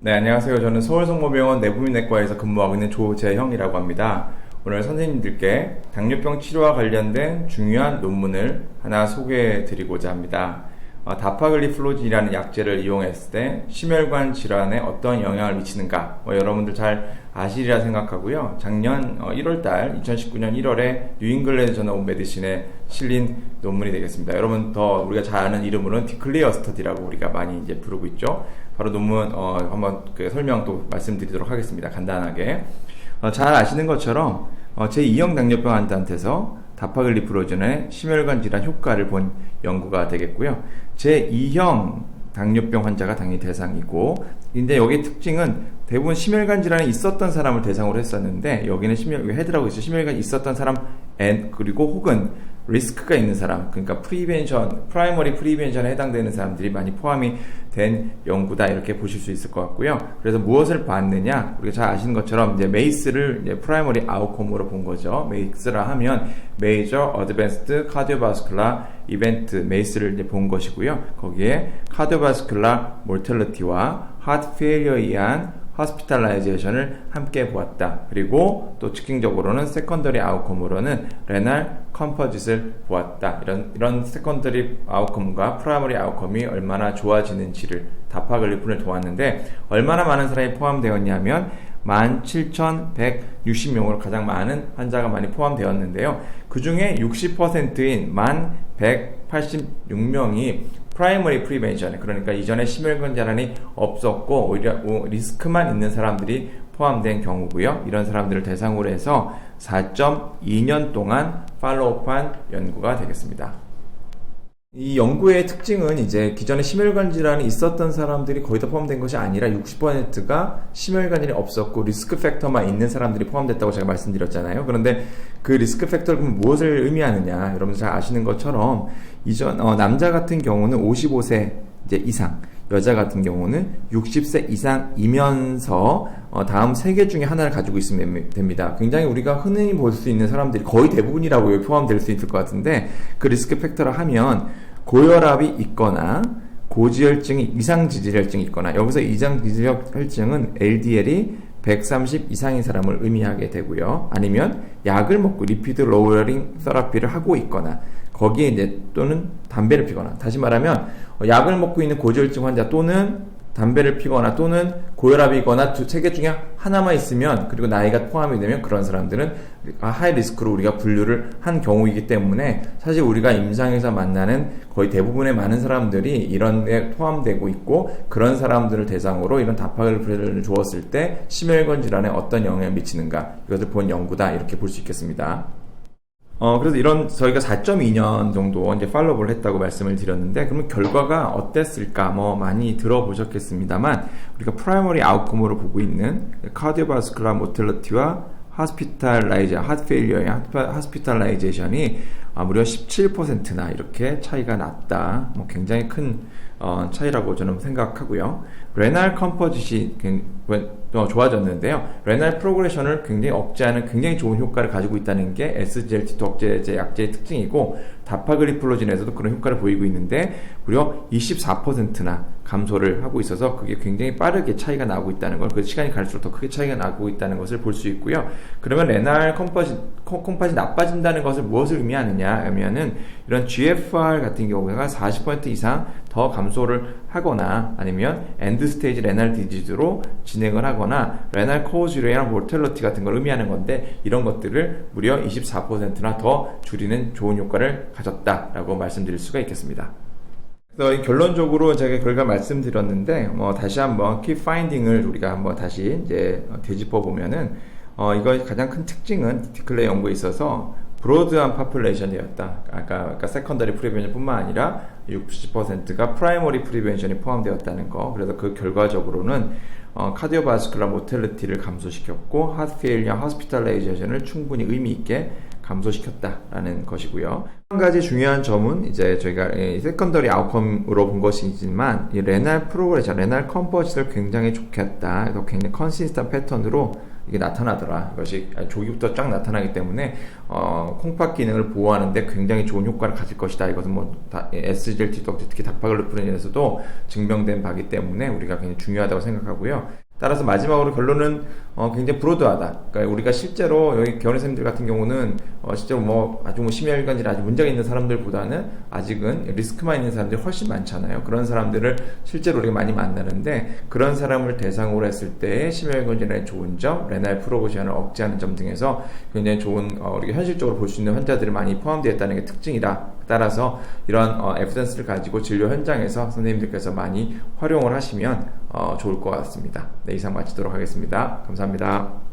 네, 안녕하세요. 저는 서울성모병원 내부민내과에서 근무하고 있는 조재형이라고 합니다. 오늘 선생님들께 당뇨병 치료와 관련된 중요한 논문을 하나 소개해 드리고자 합니다. 다파글리플로진이라는 약제를 이용했을 때 심혈관 질환에 어떤 영향을 미치는가 여러분들 잘 아시리라 생각하고요. 작년 1월달 2019년 1월에 뉴잉글랜드 저널 오브 메디신에 실린 논문이 되겠습니다. 여러분 더 우리가 잘 아는 이름으로는 디클리어 스터디라고 우리가 많이 이제 부르고 있죠. 바로 논문 한번 설명 또 말씀드리도록 하겠습니다. 간단하게 잘 아시는 것처럼 제2형 당뇨병 환자한테서 다파글리플로진의 심혈관 질환 효과를 본 연구가 되겠고요. 제2형 당뇨병 환자가 당연히 대상이고, 근데 여기의 특징은 대부분 심혈관 질환이 있었던 사람을 대상으로 했었는데, 여기는 헤드라고 있어요. 심혈관이 있었던 사람 그리고 혹은 리스크가 있는 사람, 그러니까 프라이머리 프리벤션에 해당되는 사람들이 많이 포함이 된 연구다, 이렇게 보실 수 있을 것 같고요. 그래서 무엇을 봤느냐, 우리가 잘 아시는 것처럼 이제 메이스를 이제 프라이머리 아웃컴으로 본 거죠. 메이스라 하면 메이저 어드밴스드 카디오바스쿨라 이벤트, 메이스를 이제 본 것이고요. 거기에 카디오바스쿨라 몰텔리티와 하트 페일리어에 의한 호스피탈라이제이션을 함께 보았다. 그리고 또 즉흥적으로는 세컨더리 아웃컴으로는 레날 컴포짓을 보았다. 이런 세컨더리 아웃컴과 프라이머리 아웃컴이 얼마나 좋아지는지를 다파글리플을 보았는데, 얼마나 많은 사람이 포함되었냐면 17,160명으로 가장 많은 환자가 많이 포함되었는데요. 그 중에 60%인 1,186명이 프라이머리 프리벤션, 그러니까 이전에 심혈관 질환이 없었고 오히려 리스크만 있는 사람들이 포함된 경우고요. 이런 사람들을 대상으로 해서 4.2년 동안 팔로우업한 연구가 되겠습니다. 이 연구의 특징은 이제 기존에 심혈관 질환이 있었던 사람들이 거의 다 포함된 것이 아니라 60%가 심혈관 질환이 없었고 리스크 팩터만 있는 사람들이 포함됐다고 제가 말씀드렸잖아요. 그런데 그 리스크 팩터는 무엇을 의미하느냐, 여러분 잘 아시는 것처럼 남자 같은 경우는 55세 이상, 여자 같은 경우는 60세 이상이면서 다음 세 개 중에 하나를 가지고 있으면 됩니다. 굉장히 우리가 흔히 볼 수 있는 사람들이 거의 대부분이라고 포함될 수 있을 것 같은데, 그 리스크 팩터라 하면 고혈압이 있거나 고지혈증이 이상지질혈증이 있거나, 여기서 이상지질혈증은 LDL이 130 이상인 사람을 의미하게 되고요. 아니면 약을 먹고 리피드 로어링 테라피를 하고 있거나, 거기에 이제 또는 담배를 피거나, 다시 말하면 약을 먹고 있는 고지혈증 환자 또는 담배를 피거나 또는 고혈압이거나 세 개 중에 하나만 있으면, 그리고 나이가 포함이 되면 그런 사람들은 하이 리스크로 우리가 분류를 한 경우이기 때문에, 사실 우리가 임상에서 만나는 거의 대부분의 많은 사람들이 이런 데 포함되고 있고, 그런 사람들을 대상으로 이런 다파글리플을 주었을 때 심혈관 질환에 어떤 영향을 미치는가, 이것을 본 연구다, 이렇게 볼 수 있겠습니다. 그래서 저희가 4.2년 정도 이제 팔로우업을 했다고 말씀을 드렸는데, 그러면 결과가 어땠을까? 많이 들어보셨겠습니다만, 우리가 프라이머리 아웃컴으로 보고 있는 카디오바스쿨라 모텔리티와 하트 페일리어의 호스피탈라이제이션이 무려 17%나 이렇게 차이가 났다. 굉장히 큰 차이라고 저는 생각하고요. 레날 컴포짓이 좋아졌는데요. 레날 프로그레션을 굉장히 억제하는 굉장히 좋은 효과를 가지고 있다는 게 SGLT2 억제 약제의 특징이고, 다파글리플로진에서도 그런 효과를 보이고 있는데 무려 24%나 감소를 하고 있어서 그게 굉장히 빠르게 차이가 나고 있다는 걸, 그 시간이 갈수록 더 크게 차이가 나고 있다는 것을 볼 수 있고요. 그러면 레날 컴포짓이 나빠진다는 것을 무엇을 의미하느냐 하면은, 이런 GFR 같은 경우가 40% 이상 더 감소를 하거나, 아니면 엔드 스테이지 레날 디지즈로 진행을 하거나, 레날 코어즈리나 모텔리티 같은 걸 의미하는 건데, 이런 것들을 무려 24%나 더 줄이는 좋은 효과를 가졌다라고 말씀드릴 수가 있겠습니다. 그래서 결론적으로 제가 결과 말씀드렸는데, 다시 한번 키 파인딩을 우리가 한번 다시 이제 되짚어 보면은, 이거 가장 큰 특징은 디클레 연구에 있어서 브로드한 파퓰레이션이었다. 아까 세컨더리 프리벤션 뿐만 아니라 60%가 프라이머리 프리벤션이 포함되었다는 거. 그래서 그 결과적으로는 카디오바스쿨라 모텔리티를 감소시켰고, 하트 페일리어 호스피탈라이제이션을 충분히 의미 있게 감소시켰다라는 것이고요. 한 가지 중요한 점은 이제 저희가 세컨더리 아웃컴으로 본 것이지만, 이 레날 프로그레션, 레날 컴포짓을 굉장히 좋게 했다. 그래서 굉장히 컨시스턴트 패턴으로 이게 나타나더라. 이것이 조기부터 쫙 나타나기 때문에 콩팥 기능을 보호하는데 굉장히 좋은 효과를 가질 것이다. 이것은 SGLT2도 특히 다파글루푸린에서도 증명된 바기 때문에 우리가 굉장히 중요하다고 생각하고요. 따라서 마지막으로 결론은 굉장히 브로드하다. 그러니까 우리가 실제로 여기 견의선생님들 같은 경우는 실제로 아주 심혈관절이 아주 문제가 있는 사람들보다는 아직은 리스크만 있는 사람들이 훨씬 많잖아요. 그런 사람들을 실제로 우리가 많이 만나는데 그런 사람을 대상으로 했을 때의 심혈관절에 좋은 점, 레날 프로보션을 억제하는 점 등에서 굉장히 좋은 우리가 현실적으로 볼 수 있는 환자들이 많이 포함되어 있다는 게 특징이다. 따라서 이런 에비던스를 가지고 진료 현장에서 선생님들께서 많이 활용을 하시면 좋을 것 같습니다. 네, 이상 마치도록 하겠습니다. 감사합니다.